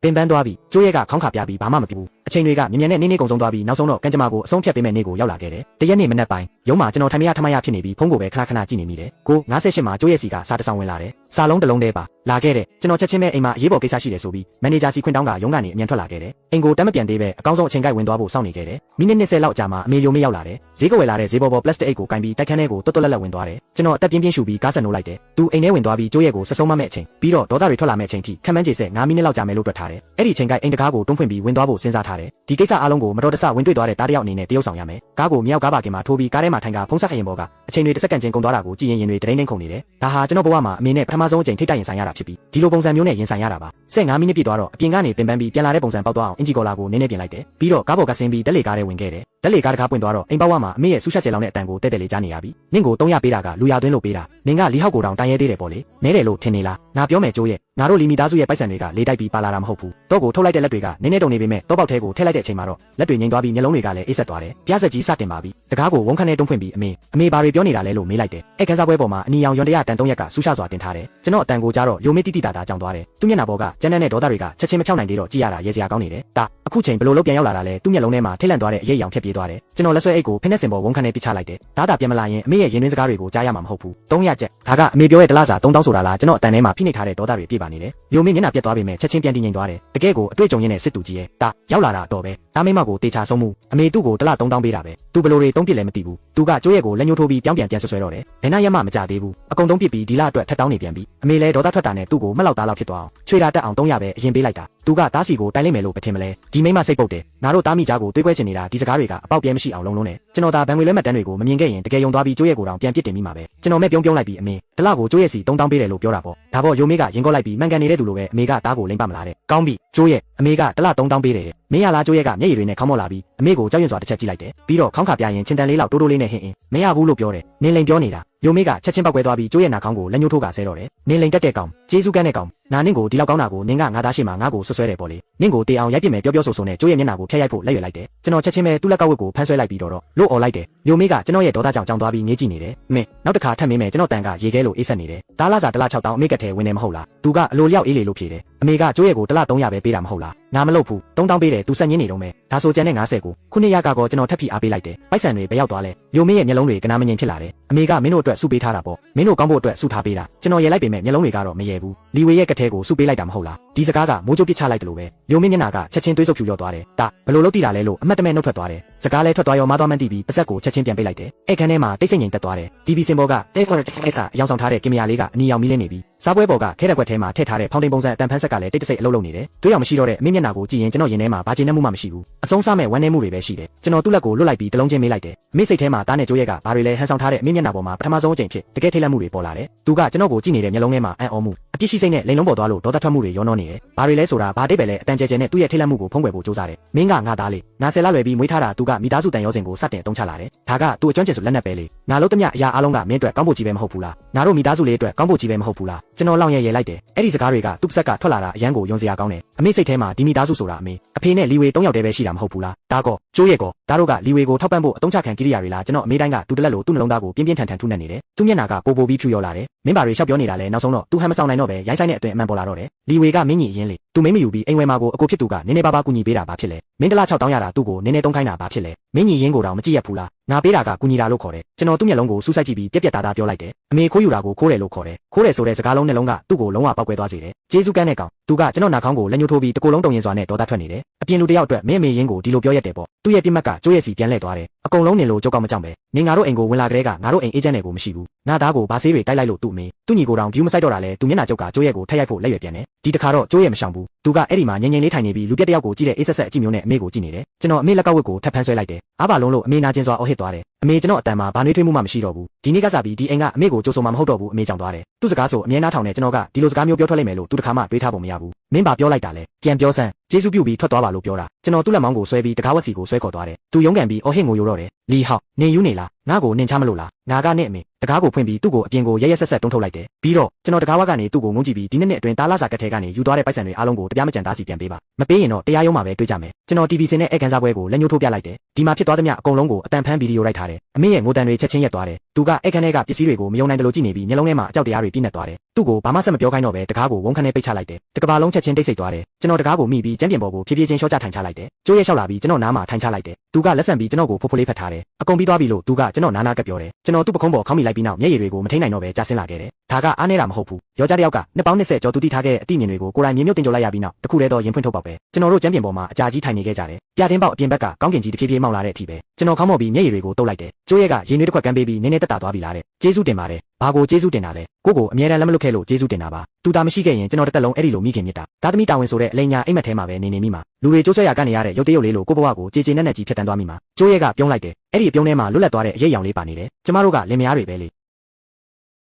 ပင်ပန်းသွားပြီးကျိုးရဲကခေါင်းခါပြပြီးဘာမှမဖြစ်ဘူးအချိန်တွေကမြ မြန်နဲ့နေနေကုန်ဆုံးသွားပြီးနောက်ဆုံးတော့ကံကြမ္မာကိုအဆုံးဖြတ်ပေးမဲ့နေ့ကိုရောက်လာခဲ့တယ်တရက်နေ့မနက်ပိုင်းရုံးမှာကျွန်တော်ထိုင်မရထမရဖြစ်နေပြီးဖုန်းကိုပဲခဏခဏကြည့်နေမိတယ်ကို58မှာကျိုးရဲစီကစာတစ်စောင်ဝင်လာတယ်စာလုံးတစ်လုံးတည်းပါလာခဲ့တဲ့ကျွန်တော်ချက်ချင်းပဲအိမ်မှာအရေးပေါ်ကိစ္စရှိတယ်ဆိုပြီးမန်နေဂျာစီခွင့်တောင်းကရုံးကနေအမြန်ထွက်လာခဲ့တယ်အိမ်ကိုတမ်းမပြန်သေးပဲအကောင်းဆုံးအချိန်ကိုက်ဝင်သွားဖို့စောင့်နေခဲ့တယ်မိနစ်20လောက်ကြာမှအမေယုံမေးရောက်လာတယ်ဈေးကဝယ်လာတဲ့ဈေးပေါ်ပလတ်စတစ်အိတ်ကိုကင်ပြီးတိုက်ခန်းထဲကိုတွတ်တွတ်လက်လက်ဝင်သွားတယ်ကျွန်တော်အသက်ပြင်းပြင်းရှူပြီးကားဆက်နိုးလိုက်တယ်သူအိမ်ထဲဝင်သွားပြီးကျိုးရဲကိုစစုံမမဲ့အချိန်ပြီးတော့ဒေါသတွေထွက်လာမဲ့အချိန်ထိခက်မှန်းခြေဆက်9မိနစ်လောက်ကြာမယ်လို့တွက်ထားတယ်အဲ့ဒီအချိန်ကိုက်အိမ်တကားကိုတွန်းဖွင့်ပြီးဝင်သွားဖို့စဉ်းစားထားတယ်ဒီကိစ္စအားလုံးကိုမတော်တဆဝင်တွေ့သွားတဲ့တားတယောက်အနေနဲ့တရုပ်ဆောင်ရမယ်ကားကိုမြောက်ကားပါကင်မှာထိုးပြီးကားထဲမှာထိုင်ကဖုံးဆက်ခရင်ပေါ်ကအချိန်တွေတစ်စက္ကန့်ချင်းကုန်သွားတာကိုကြည့်ရင်တွေတတိုင်းခုန်နေတယ်ဒါဟာကျွန်တော်ဘဝမှာအမေနဲ့ပထမဆုံးအချိန်ထိတ်တိုက်ရင်ဆိုင်ရတာဖြစ်ပြီးဒီလိုပုံစံမျိုးနဲ့ရင်ဆိုင်ရတာပါ15မိနစ်ပြည့်သွားတော့အပြင်ကနေပင်ပန်းပြီးပြန်လာတဲ့ပုံစံပေါက်သွားအောင်အင်ဂျီကောလာကိုနင်းနေပြင်လိုက်တယ်ပြီးတော့ကားပေါ်ကဆင်းပြီးတက်လေကားထဲဝင်ခဲ့တယ်တက်လေကားတကားပွင့်သွားတော့အိမ်ပေါက်ဝမှာအမေရဲ့ဆူရှက်ကျဲလောင်တဲ့အတန်ကိုတဲ့တဲ့လေးကြားနေရပြီနင့်ကို300ပေးတာကလူရသွင်းလို့ပေးတာနင်ကလီဟောက်ကိုတောင်တိုင်ရဲသေးတယ်ပေါ့လေနဲတယ်လို့ထင်နေလားငါပြောမယ်ကျိုးရဲ့ငါတို့လီမီသားစုရဲ့ပိုက်ဆံတွေကလေးတိုက်ပြီးပါလာတာမဟုတ်ဘူးတော့ကိုထုတ်လိုက်တဲ့လက်တွေကနင်းနေတုံနေပေမဲ့တော့ပေါက်ထဲကိုထည့်လိုက်တဲ့အချိန်မှာတော့လက်တွေငိမ့်သွားပြီးမျက်လုံးတွေကလည်းအေးဆက်သွားတယ်ပြားဆက်ကြီးစတင်ပါပြီတကားကိုဝုန်းခနဲ့တွန်းဖွင့်ပြီးအမေဘာတွေပြောနေတာလဲလို့မေးလိုက်တယ်အဲ့ခန်းစားပွဲပေါ်မှာအနီရောင်ရွံတရားတန်3ရက်ကဆူရှစွာတင်ထားတယ်ကျွန်တော်အတန်ကိုကြားတော့ယိုမေးတိတိတာတာကြောင်သွားတယ်သူ့မျက်နှာပေါ်ကကျန်းတဲ့ဒေါသတွေကချက်ချင်းမဖြောက်နိုင်သေးတော့ကြည့်ရတာရေစရာကောင်းနေတယ်တာအခုချိန်ဘလို့လို့ပြန်ရောက်လာတာလဲသူ့မျက်လုံးထဲမှာထိတ်လန့်သွားတဲ့အရေးအယောင်ဖြတ်ပြေးသွားတယ်ကျွန်တော်လက်ဆွဲအိတ်ကိုဖိနက်စင်ပေါ်ဝုန်းခနဲ့ပြချလိုက်တယ်ဒါတာပြန်မလာရင်အမေရဲ့ရင်တွင်းစကားတွေကိုကြားရမှာမဟုတ်ဘူး300ချက်ဒါကအမေပြောရဲ့တလားစာ3000ဆိုတာလားကျွန်တော်အတန်ထဲမှာဖိနှိပ်ထားတဲ့ဒေါသတွေပြည့်ပါနေတယ်ယိုမေးမျက်နှာပြတ်သွားပေမဲ့ချက်ချင်းပြန်တည်ငြိမ်သွားတယ်တကယ်ကိုအတွေ့အကြုံရင်းနဲ့စစ်တူကြီးရဲ့တာရောက်လာတာတော့ပဲတားမိမကိုတေချာဆုံးမှုအမေသူ့ကိုတလား3000ပေးတာပဲသူဘလို့တွေတုံးပြစ်လည်းမသိဘူးသူကကျိုးရဲ့ကိုလက်ညှိုးထိုးပြီးပြောင်းပြန်ဆွဲတော့တယ်ဘယ်နှရက်မှမကြသေးဘူးအကုန်တုံးပြစ်ပြီးဒီလအတွက်ထပ်တောင်းနေပြန်ပြီအမေလည်းဒေါသထွက်တာနဲ့သူ့ကိုမှတ်လောက်သားလောက်ဖြစ်သွားအောင်ချွေတာတက်အောင်300ပဲအရင်ပေးလိုက်တာသူကတားစီကိုတိုင်လိုက်မယ်လို့မထင်မလဲဒီမိမစိတ်ပုတ်တယ်ငါတို့တားမိကြားကိုတွေးခွဲချင်နေတာဒီစကားတွေကအပေါက်ပြဲမရှိအောင်လုံးလုံးနဲ့ကျွန်တော်ဒါဘန်ငွေလဲမှတ်တမ်းတွေကိုမမြင်ခဲ့ရင်တကယ်ယုံသွားပြီးကျိုးရဲ့ကိုတောင်ပြန်ပစ်တင်မိမှာပဲကျွန်တော်မဲ့ပြုံးလိုက်ပြီးအမေတလောက်ကိုကျိုးရဲ့စီ3000ပေးတယ်လို့ပြောတာပေါ့ဒါပေါ့ယိုမေးကရင်ကော့လိုက်ပြီးမှန်ကန်နေတဲ့သူလိုပဲအမေကတားကိုလိမ့်ပါမလားတဲ့ကောင်းပြီကျိုးရဲ့အမေကတလောက်3000ပေးတယ်မင်းရလားကျိုးရဲ့ကမျက်ရည်တွေနဲ့ခေါင်းမော့လာပြီးအမေကိုကြောက်ရွံ့စွာတစ်ချက်ကြည့်လိုက်တယ်ပြီးတော့ခေါင်းခါပြရင်ချင်းတန်လေးလောက်တိုးတိုးလေးနဲ့ဟင်းမရဘူးလို့ပြောတယ်နင်းလိန်ပြောနေတာယိုမေးကချက်ချင်းပောက်ကွဲသွားပြီးကျိုးရဲ့နာခေါင်းကိုလက်ညှိုးထိုးကဆဲတော့တယ်နင်းလိန်တက်တဲ့ကောင်ကျေးဇူးကန်းတဲ့ကောင်နာနင့်ကိုဒီလောက်ကောင်းတာကိုနင်းကငါသားရှိမှငါ့ကိုဆွဲတယ်ပေါ့လေနင့်ကိုတေအောင်ရိုက်ပြစ်မယ်ပြောဆိုနဲ့ကျိုးရဲ့မျက်နှာကိုဖျက်ရိုက်ဖို့လက်ရွယ်လိုက်တယ်ကျွန်တော်ချက်ချင်းပဲသူ့လက်ကောက်ဝတ်ကိုဖမ်းဆွဲလိုက်ပြီးတော့လို့អော်လိုက်တယ်ယိုမေးကကျွန်တော်ရဲ့ဒေါသကြောင့်ကြောင်သွားပြီးငေးကြည့်နေတယ်မင်းနောက်တစ်ခါထပ်မင်းမယ်ကျွန်တော်တန်ကရေခဲလို့အေးဆက်နေတယ်တားလာစာတစ်လား6000အမေကထဲဝင်နေမဟုတ်လားသူကအလိုလျောက်အေးလေလို့ဖြေတယ်အမေကကျိုးရဲ့ကိုတစ်လား300ပဲပေးတာမဟုတ်လားငါမလုပ်ဘူး3000ပေးတယ်သူဆက်ညင်းနေတော့မယ်ဒါဆိုကျန်တဲ့90ကိုခုနှစ်ရကတော့ကျွန်တော်ထပ်ပြီးအားပေးလိုက်တယ်ပိုက်ဆံတွေဘယ်ရောက်သွားလဲယိုမေးရဲ့မျက်လုံးတွေကနားမငြိမ်ဖြစ်လာတယ်အမေကမင်းတို့အတွက်စုပေးထားတာပေါ့မင်းတို့ကောင်းဖို့အတွက်စုထားပေးတာကျွန်တော်ရေလိုက်ပေမဲ့မျက်လုံးတွေကတော့မရေဘူးလီဝေရဲ့ကထဲကိုစုပေးလိုက်တာမဟုတ်လားဒီစကားကမိုးကြိုးပစ်ချလိုက်တယ်လို့ပဲယိုမင်းမျက်နှာကချက်ချင်းသွေးဆုပ်ဖြူလျော့သွားတယ်တာဘလို့လို့တိတာလဲလို့အမတ်တမဲ့နှုတ်ထွက်သွားတယ်စကားလဲထွက်သွားရောမသွားမှန်းသိပြီးပါဇက်ကိုချက်ချင်းပြန်ပေးလိုက်တယ်အဲ့ခန်းထဲမှာတိတ်ဆိတ်ငြိမ်သက်သွားတယ်ဒီဗီစင်ဘောကတဲခေါ်တဲ့ကအယောင်ဆောင်ထားတဲ့ကင်မရာလေးကအနီရောင်မီးလင်းနေပြီးစားပွဲပေါ်ကခဲတဲ့ကွက်ထဲမှာထည့်ထားတဲ့ဖောင်တိန်ပုံစံအတန်ဖန်းဆက်ကလည်းတိတ်တဆိတ်အလုပ်လုပ်နေတယ်တွေးအောင်မရှိတော့တဲ့အမေမျက်နှာကိုကြည့်ရင်ကျွန်တော်ရင်ထဲမှာဘာကျဉ်းနှမှုမှမရှိဘူးအဆုံးစားမဲ့ဝမ်းနည်းမှုတွေပဲရှိတယ်ကျွန်တော်သူ့လက်ကိုလွတ်လိုက်ပြီးတလုံးချင်းမေးလိုက်တယ်မိစိတ်ထဲမှာတားနဲ့ကြိုးရက်ကဘာတွေလဲဟန်ဆောင်ထားတဲ့အမေမျက်နှာပေါ်မှာပထမဆုံးအကြိမ်ဖြစ်တကယ်ထိတ်လန့်မှုတွေပေါ်လာတယ်သူကကျွန်တော်ကိုကြည့်နေတဲ့မျက်လုံးထဲမှာအံ့ဩမှုအပြစ်ရှိစိတ်နဲ့လိန်လုံးပေါ်သွားလို့ဒေါသထွက်မှုတွေရောနှောနေတယ်ဘာတွေလဲဆိုတာဘာတိတ်ပဲလဲအတန်ကျဲကျဲနဲ့သူ့ရဲ့ထိတ်လန့်မှုကိုဖုံးကွယ်ဖို့ကြိုးစားတယ်မင်းကငါသားလေးငါဆယ်လလွယ်ပြီးမွေးထားတာသူကမိသားစုတန်ရောစင်ကိုစတင်တုံးချလာတယ်ဒါကသူ့အကျွမ်းကျင်ဆိုလက်နက်ပဲလေငါလုံးတမျှအရာအလုံးကမင်းအတွက်ကောင်းဖို့ကြီးပဲမဟုတ်ဘူးလားငါတို့မိသားစုလေးအတွက်ကောင်းဖို့ကြီးပဲမဟုတ်ဘူးလားကျွန်တော်လောင်ရဲလိုက်တယ်အဲ့ဒီစကားတွေကသူ့ပါဇက်ကထွက်လာတာအရန်ကိုယုံစရာကောင်းတယ်အမေစိတ်ထဲမှာဒီမိသားစုဆိုတာအဖေနဲ့လီဝေ3ယောက်တည်းပဲရှိတာမဟုတ်ဘူးလားဒါကောကျိုးရဲ့ကောဒါတို့ကလီဝေကိုထောက်ပံ့ဖို့အတုံးချခံကိရိယာတွေလားကျွန်တော်အမေတိုင်းကတူတလက်လို့သူ့နှလုံးသားကိုပြင်းပြင်းထန်ထန်ထုနှက်နေတယ်သူ့မျက်နှာကပိုပြီးဖြူရော်လာတယ်မင်းဘာတွေရှောက်ပြောနေတာလဲနောက်ဆုံးတော့သူဟန်မဆောင်နိုင်တော့ပဲရိုင်းဆိုင်တဲ့အသွင်အမှန်ပေါ်လာတော့တယ်လီဝေကမင်းကြီးရင်းလေသူမင်းမယူပြီးအိမ်ဝဲမှာကိုအကိုဖြစ်သူကနင်းနေပါကူညီပေးတာဘာဖြစ်လဲမင်းတလား6000ရတာသူ့ကိုနင်းနေတုံးခိုင်းတာဘာဖြစ်လဲမင်းကြီးရင်းကိုတော့မကြည့်ရဘူးလားငါပေးတာကကူညီတာလို့ခေါ်တယ်ကျွန်တော်သူ့မျက်လုံးကိုစူးစိုက်ကြည့်ပြီးပြက်ပြက်သားသားပြောလိုက်တယ်အမေခိုးယူတာကိုခိုးတယ်လို့ခေါ်တယ်ခိုးတယ်ဆိုတဲ့စကားလုံးနှလုံးကသူ့ကိုလုံးဝပောက်ကွဲသွားစေတယ်ကျေးဇူးကန်းတဲ့ကောင်သူကကျွန်တော်နာခေါင်းကိုလက်ညှိုးထိုးပြီးတကိုယ်လုံးတုံရင်စွာနဲ့ဒေါသထွက်နေတယ်အပြင်လူတယောက်အတွက်မင်းအမေရင်းကိုဒီလိုပြောရက်တယ်ပေါ့သူ့ရဲ့ပြစ်မှတ်ကကျိုးရဲ့စီပြန်လှည့်သွားတယ်အကုန်လုံးနေလို့ကြောက်ကောက်မကြောက်ပဲနေငါတို့အိမ်ကိုဝင်လာကြတဲ့ကငါတို့အိမ်အေဂျင့်တွေကိုမရှိဘူးငါသားကိုဘာဆေးတွေတိုက်လိုက်လို့သူ့အမေသူ့ညီကိုတောင် view မဆိုင်တော့တာလဲသူမျက်နှာကြောက်ကကျိုးရဲ့ကိုထက်ရိုက်ဖို့လက်ရွယ်ပြန်တယ်ဒီတခါတော့ကျိုးရဲ့မရှောင်ဘူးသူကအဲ့ဒီမှာငြိမ်ငြိမ်လေးထိုင်နေပြီးလူပြက်တယောက်ကိုကြည့်တဲ့အေးဆက်ဆက်အကြည့်မျိုးနဲ့အမေကိုကြည့်နေတယ်ကျွန်တော်အမေလက်ကဝတ်ကိုထပ်ဖမ်းဆွဲလိုက်တယ်အားပါလုံးလို့အမေနာကျင်စွာအော်ဟစ်သွားတယ်အမေကျွန်တော်အတန်မှာဘာနှွေးထွေးမှုမှမရှိတော့ဘူးဒီနေ့ကစားပြီးဒီအိမ်ကအမေကိုကြိုးဆိုမှမဟုတ်တော့ဘူးအမေကြောင့်သွားတယ်သူ့စကားဆိုအမြဲနားထောင်နေကျွန်တော်ကဒီလိုစကားမျိုးပြောထွက်လိုက်မယ်လို့သူတခါမှတွေးထားပုံမရဘူးမင်းဘာပြောလိုက်တာလဲပြန်ပြောစမ်းကျေးဇူးပြုပြီးထွက်သွားပါလို့ပြောတာကျွန်တော်သူ့လက်မောင်းကိုဆွဲပြီးတကားဝက်စီကိုဆွဲခေါ်သွားတယ်သူရုန်းကန်ပြီးအော်ဟစ်ငိုရိုတော့တယ်လီဟောက်နင်ယူနေလားငါ့ကိုနင်ချမလို့လားငါကနဲ့အမေတကားကိုဖွင့်ပြီးသူ့ကိုအပြင်ကိုရဲရဲဆက်ဆက်တွန်းထုတ်လိုက်တယ်ပြီးတော့ကျွန်တော်တကားဝက်ကနေသူ့ကိုငုံကြည့်ပြီးဒီနေ့အတွင်းတားလာစာကက်ထဲကနေယူသွားတဲ့ပိုက်ဆံတွေအားလုံးကိုတရားမကြံသားစီပြန်ပေးပါမပေးရင်တော့တရားရုံးမှာပဲတွေ့ကြမယ်ကျွန်တော် TV စင်နဲ့ဧကန်စားပွဲကိုလက်ညှိုးထိုးပြလိုက်တယ်ဒီမှာဖြစ်သွားသမျှအကုန်လုံးကိုအတန်ဖမ်းဗီဒီယိုရိုက်ထားတယ် တယ်အမေရဲ့ငိုတန်တွေချက်ချင်းရက်သွားတယ်သူကအဲ့ခန်းထဲကပစ္စည်းတွေကိုမယုံနိုင်တယ်လို့ကြည့်နေပြီးမျက်လုံးထဲမှာအကြောက်တရားတွေပြည့်နေသွားတယ်သူ့ကိုဘာမှဆက်မပြောခိုင်းတော့ပဲတကားကိုဝုန်းခန်းထဲပိတ်ချလိုက်တယ်တကဘာလုံးချက်ချင်းတိတ်ဆိတ်သွားတယ်ကျွန်တော်တကားကိုမိပြီးကျန်းပြင်ပေါ်ကိုဖြည်းဖြည်းချင်းရှော့ချထိုင်ချလိုက်တယ်ကျိုးရဲလျှောက်လာပြီးကျွန်တော်နားမှာထိုင်ချလိုက်တယ်သူကလက်ဆံပြီးကျွန်တော်ကိုဖိုးဖိုးလေးဖတ်ထားတယ်အကုန်ပြီးသွားပြီလို့သူကကျွန်တော်နားနာကပ်ပြောတယ်ကျွန်တော်သူ့ပခုံးပေါ်ခေါင်းမိလိုက်ပြီးနောက်မျက်ရည်တွေကိုမထိန်နိုင်တော့ပဲကြာဆင်းလာခဲ့တယ်ဒါကအားနေတာမဟုတ်ဘူးယောက်ျားတစ်ယောက်ကနှစ်ပေါင်း20ကျော်သူတိထားခဲ့တဲ့အတိအမြင်တွေကိုကိုယ်တိုင်မြေမြုပ်တင်ကြလိုက်ရပြီးနောက်တခုတည်းတော့ရင်ဖွင့်ထုတ်ပေါက်ပဲကျွန်တော်တို့ကျန်းပြင်ပေါ်မှာအကြာကြီးထိုင်နေခဲ့ကြတယ်ပြတင်းပေါက်အပြင်ဘက်ကကောင်းကင်ကြီးတစ်ဖြည်းဖြည်းမောက်လာတဲ့အထိပဲကျွန်တော်ခေါင်းမော့ပြီးမျက်ရည်တွေကိုတုပ်လိုက်တယ်ကျိုးရဲကရေနွေးတစ်ခွက်ကမ်းပေးပြီးနည်းနည်းတက်တာသွားပြီလားတဲ့ကျေးဇူးတင်ပါတယ်ဘာကိုကျေးဇူးတင်တာလဲကိုအမြဲတမ်းလက်မလွတ်ခဲ့လို့ကျေးဇူးတင်တာပါသူတာမရှိခဲ့ရင်ကျွန်တော်တစ်သက်လုံးအဲ့ဒီလိုမိခင်မြတ်တာသားသမီးတာဝန်ဆိုတဲ့အလိညာအိမ်မက်ထဲမှာပဲနေမိမှာလူတွေကြိုးဆွဲရကနေရတဲ့ရုပ်တရုပ်လေးလိုကိုဘဝကိုကြေကြေနက်နက်ကြီးဖြတ်တန်းသွားမိမှာကျိုးရဲကပြုံးလိုက်တယ်အဲ့ဒီအပြုံးထဲမှာလွတ်လပ်သွားတဲ့အရေးအယောင်လေးပါနေတယ်ကျမတို့ကလင်မယားတွေပဲလေ